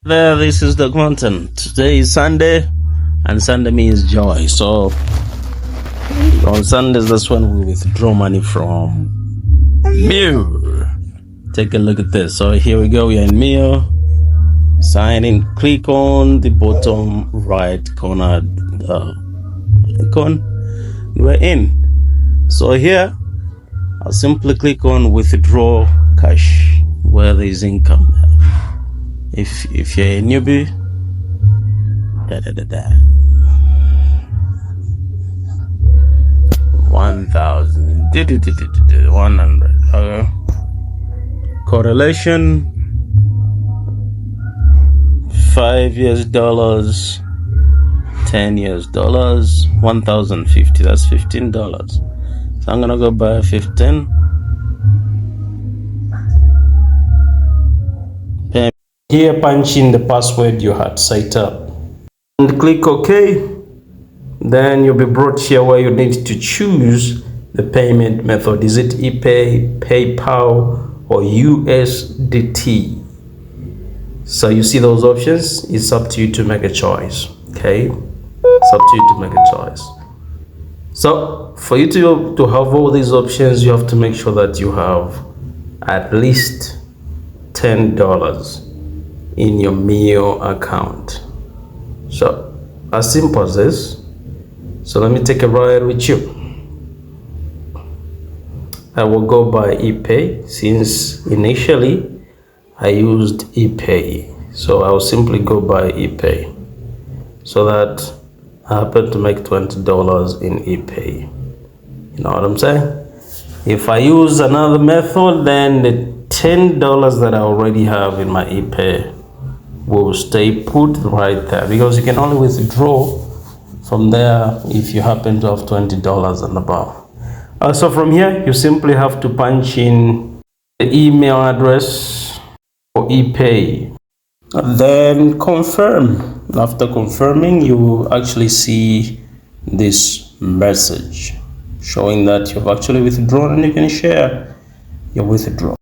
There, this is the content. Today is Sunday, and Sunday means joy. So on Sundays, that's when we withdraw money from Meyo. Take a look at this. So here we go. We are in Meyo. Sign in. Click on the bottom right corner icon. We're in. So here, I'll simply click on withdraw cash where there is income. If you're a newbie, 1,000, 100. Okay. Correlation, $5 $10 $1,050. That's $15. So I'm gonna go buy 15. Here, punch in the password you had set up and click OK. Then you'll be brought here where you need to choose the payment method. Is it ePay, PayPal, or USDT? So you see those options. It's up to you to make a choice. Okay, it's up to you to make a choice. So for you to have all these options, you have to make sure that you have at least $10 in your Meyo account. So as simple as this. So let me take a ride with you. I will go by ePay since initially I used ePay. So I will simply go by ePay so that I happen to make $20 in ePay. You know what I'm saying? If I use another method, then the $10 that I already have in my ePay will stay put right there, because you can only withdraw from there if you happen to have $20 and above. So from here, you simply have to punch in the email address for ePay. Then confirm. After confirming, you will actually see this message showing that you've actually withdrawn, and you can share your withdrawal.